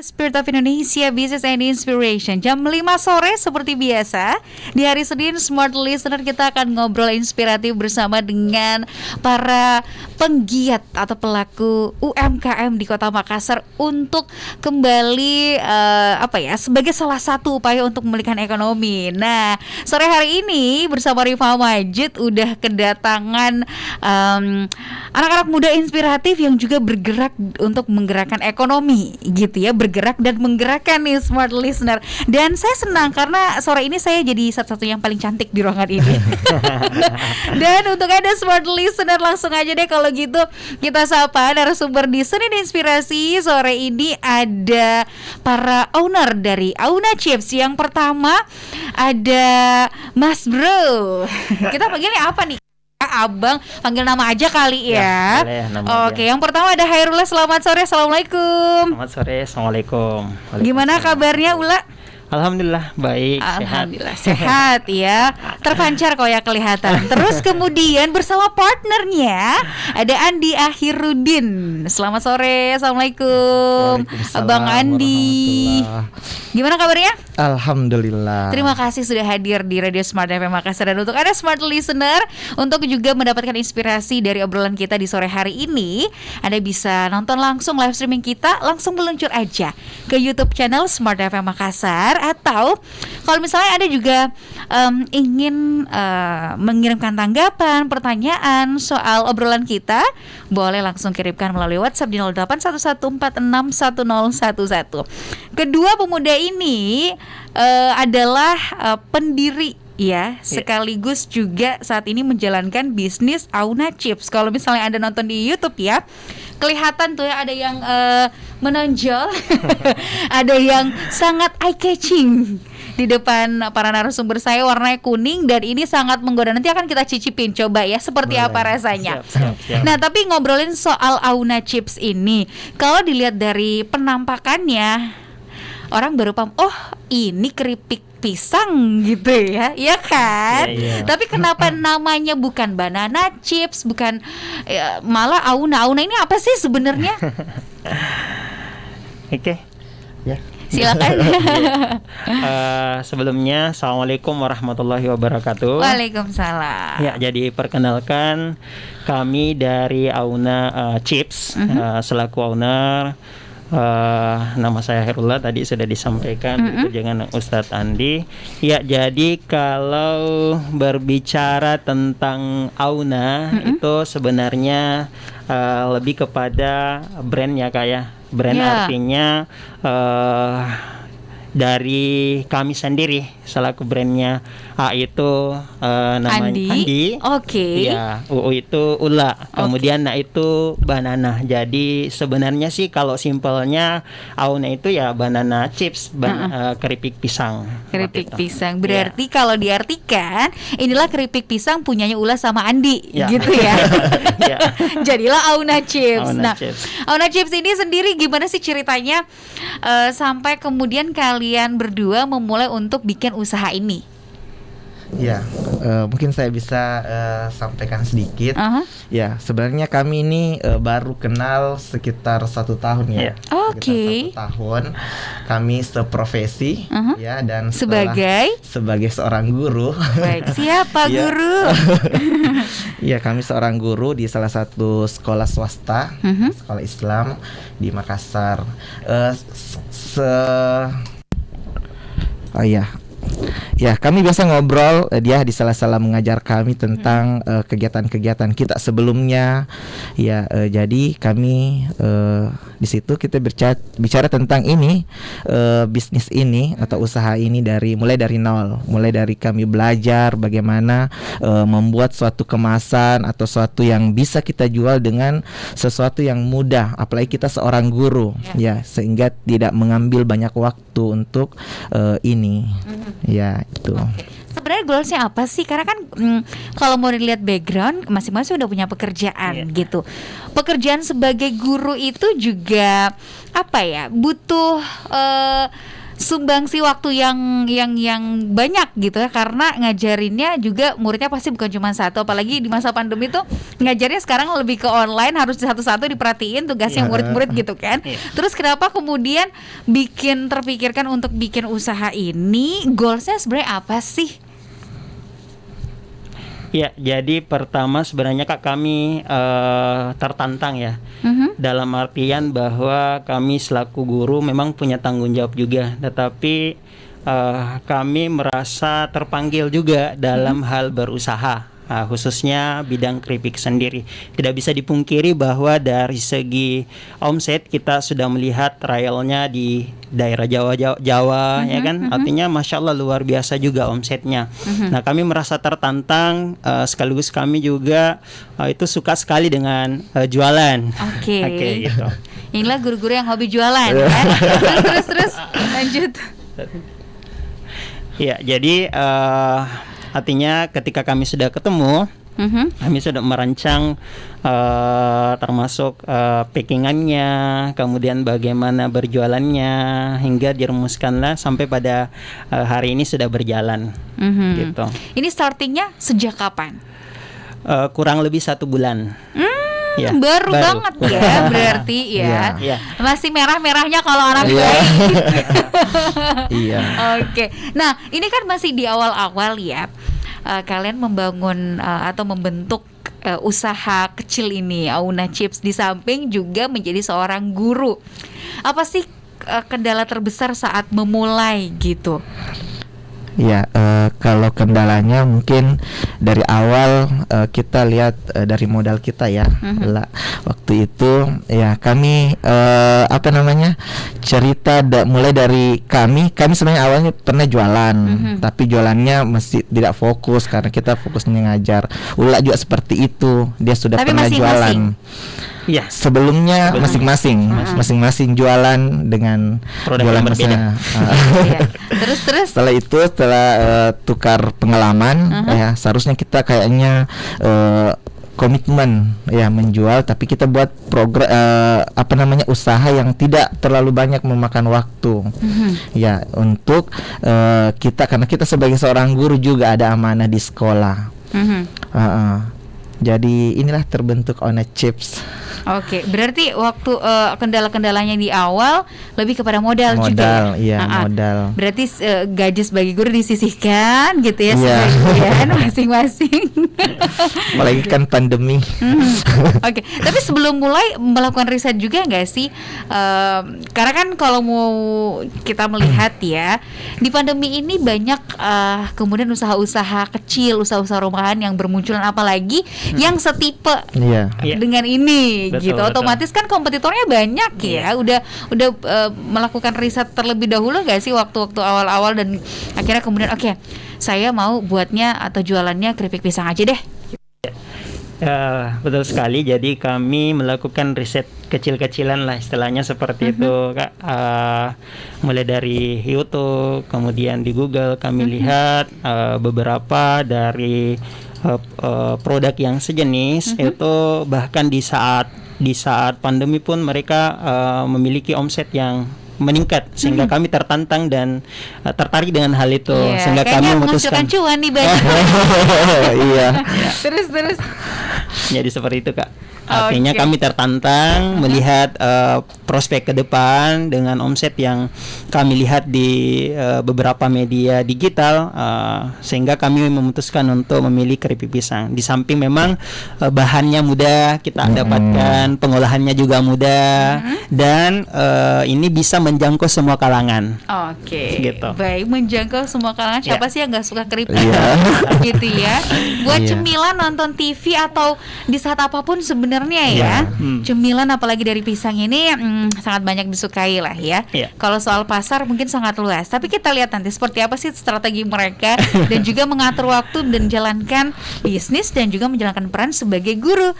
Spirit of Indonesia Business and Inspiration jam 5 sore seperti biasa. Di hari Senin Smart Listener kita akan ngobrol inspiratif bersama dengan para penggiat atau pelaku UMKM di Kota Makassar untuk kembali sebagai salah satu upaya untuk memulihkan ekonomi. Nah, sore hari ini bersama Rifa Majid udah kedatangan anak-anak muda inspiratif yang juga bergerak untuk menggerakkan ekonomi gitu ya, bergerak dan menggerakkan nih Smart Listener. Dan saya senang karena sore ini saya jadi satu-satu yang paling cantik di ruangan ini. Dan untuk Anda Smart Listener, langsung aja deh kalau gitu kita sapa narasumber di Senin Inspirasi. Sore ini ada para owner dari Auna Chips. Yang pertama ada Mas Bro. Kita panggilnya apa nih? Abang, panggil nama aja kali ya. Oke, yang pertama ada Hairullah. Selamat sore, assalamualaikum. Selamat sore, assalamualaikum. Gimana kabarnya Ula? Alhamdulillah baik. Alhamdulillah sehat ya. Terpancar kok ya kelihatan. Terus kemudian bersama partnernya ada Andi Akhirudin. Selamat sore, assalamualaikum Abang Andi. Gimana kabarnya? Alhamdulillah. Terima kasih sudah hadir di Radio Smart FM Makassar. Dan untuk Anda Smart Listener, untuk juga mendapatkan inspirasi dari obrolan kita di sore hari ini, Anda bisa nonton langsung live streaming kita. Langsung meluncur aja ke YouTube channel Smart FM Makassar. Atau kalau misalnya Anda juga ingin mengirimkan tanggapan, pertanyaan soal obrolan kita, boleh langsung kirimkan melalui WhatsApp di 0811461011. Kedua pemuda ini adalah pendiri ya, sekaligus juga saat ini menjalankan bisnis Auna Chips. Kalau misalnya Anda nonton di YouTube ya, kelihatan tuh ya, ada yang menonjol, ada yang sangat eye-catching di depan para narasumber saya, warnanya kuning dan ini sangat menggoda. Nanti akan kita cicipin coba ya seperti apa rasanya. Siap. Nah, tapi ngobrolin soal Auna Chips ini, kalau dilihat dari penampakannya, orang baru paham, oh ini keripik pisang gitu ya, iya kan? Yeah. Tapi kenapa namanya bukan banana chips, bukan malah Auna? Auna ini apa sih sebenarnya? Oke. Ya. Silakan. Sebelumnya, assalamualaikum warahmatullahi wabarakatuh. Waalaikumsalam. Ya, jadi perkenalkan kami dari Auna Chips, selaku owner. Nama saya Hairullah, tadi sudah disampaikan dengan Ustadz Andi. Ya, jadi kalau berbicara tentang Auna itu sebenarnya lebih kepada brand ya Kak ya. Brand artinya dari kami sendiri selaku brandnya itu namanya Andi. Oke. Ya, U itu Ula. Kemudian itu banana. Jadi sebenarnya sih kalau simpelnya Auna itu ya banana chips, keripik pisang. Keripik pisang. Berarti kalau diartikan inilah keripik pisang punyanya Ula sama Andi, gitu ya. Jadilah Auna Chips. Chips. Auna Chips ini sendiri gimana sih ceritanya sampai kemudian kalian berdua memulai untuk bikin usaha ini? Ya, mungkin saya bisa sampaikan sedikit. Ya, sebenarnya kami ini baru kenal sekitar 1 tahun ya. Oke. 1 tahun kami seprofesi ya, dan sebagai seorang guru. Baik, siapa guru? Ya, kami seorang guru di salah satu sekolah swasta, sekolah Islam di Makassar. Ya, kami biasa ngobrol, dia di sela-sela mengajar kami tentang kegiatan-kegiatan kita sebelumnya. Ya, jadi kami di situ kita bicara tentang ini, bisnis ini atau usaha ini mulai dari nol, mulai dari kami belajar bagaimana membuat suatu kemasan atau suatu yang bisa kita jual dengan sesuatu yang mudah, apalagi kita seorang guru, ya, sehingga tidak mengambil banyak waktu untuk ini. Ya, itu. Sebenarnya goalsnya apa sih? Karena kan kalau mau dilihat background, masing-masing udah punya pekerjaan gitu. Pekerjaan sebagai guru itu juga butuh sumbangsi waktu yang banyak gitu ya, karena ngajarinnya juga muridnya pasti bukan cuma satu, apalagi di masa pandemi tuh ngajarnya sekarang lebih ke online, harus satu-satu diperhatiin tugasnya murid-murid gitu kan. Terus kenapa kemudian terpikirkan untuk bikin usaha ini? Goalsnya sebenarnya apa sih? Ya, jadi pertama sebenarnya Kak, kami tertantang ya. Dalam artian bahwa kami selaku guru memang punya tanggung jawab juga, tetapi kami merasa terpanggil juga dalam hal berusaha. Khususnya bidang keripik sendiri. Tidak bisa dipungkiri bahwa dari segi omset kita sudah melihat trialnya di daerah Jawa ya kan, artinya Masya Allah luar biasa juga omsetnya. Nah, kami merasa tertantang, sekaligus kami juga itu suka sekali dengan jualan. Oke, gitu. Inilah guru-guru yang hobi jualan kan? terus lanjut. Ya, jadi artinya ketika kami sudah ketemu, kami sudah merancang termasuk packingannya, kemudian bagaimana berjualannya, hingga dirumuskanlah sampai pada hari ini sudah berjalan. Gitu. Ini startingnya sejak kapan? Kurang lebih 1 bulan. Ya, baru banget ya berarti ya. Masih merah-merahnya kalau orang baik. Oke. Nah, ini kan masih di awal-awal ya. Kalian membangun atau membentuk usaha kecil ini, Auna Chips, di samping juga menjadi seorang guru. Apa sih kendala terbesar saat memulai gitu? Ya, kalau kendalanya mungkin dari awal kita lihat dari modal kita ya. Waktu itu ya kami cerita mulai dari kami sebenarnya awalnya pernah jualan, tapi jualannya masih tidak fokus karena kita fokusnya ngajar. Ula juga seperti itu, dia sudah tapi pernah jualan. Ya, sebelumnya masing-masing jualan dengan produk jualan yang berbeda. Terus setelah tukar pengalaman ya, seharusnya kita kayaknya komitmen ya menjual, tapi kita buat program usaha yang tidak terlalu banyak memakan waktu. Ya, untuk kita, karena kita sebagai seorang guru juga ada amanah di sekolah. Jadi inilah terbentuk Auna Chips. Oke, berarti waktu kendala-kendalanya di awal lebih kepada modal juga. Modal. Berarti gaji sebagai guru disisihkan gitu ya, sebagian masing-masing. Apalagi kan pandemi. Oke, tapi sebelum mulai melakukan riset juga nggak sih? Karena kan kalau mau kita melihat ya, di pandemi ini banyak kemudian usaha-usaha kecil, usaha-usaha rumahan yang bermunculan, apalagi yang setipe dengan ini. Betul, gitu, otomatis kan kompetitornya banyak ya. Udah melakukan riset terlebih dahulu nggak sih waktu-waktu awal-awal, dan akhirnya kemudian oke, saya mau buatnya atau jualannya keripik pisang aja deh. Betul sekali. Jadi kami melakukan riset kecil-kecilan lah istilahnya seperti itu, Kak. Mulai dari YouTube, kemudian di Google kami lihat beberapa dari produk yang sejenis itu, bahkan di saat pandemi pun mereka memiliki omset yang meningkat, sehingga kami tertantang dan tertarik dengan hal itu, sehingga kami memutuskan cuan nih banyak. Terus jadi seperti itu, Kak. Artinya kami tertantang melihat prospek ke depan dengan omset yang kami lihat di beberapa media digital, sehingga kami memutuskan untuk memilih keripik pisang. Di samping memang bahannya mudah kita dapatkan, pengolahannya juga mudah, dan ini bisa menjangkau semua kalangan. Gitu. Baik, menjangkau semua kalangan. Siapa sih yang nggak suka keripik? Gitu ya. Buat cemilan, nonton TV atau di saat apapun sebenarnya ya, cemilan apalagi dari pisang ini sangat banyak disukai lah ya. Kalau soal pasar mungkin sangat luas, tapi kita lihat nanti seperti apa sih strategi mereka dan juga mengatur waktu dan menjalankan bisnis dan juga menjalankan peran sebagai guru.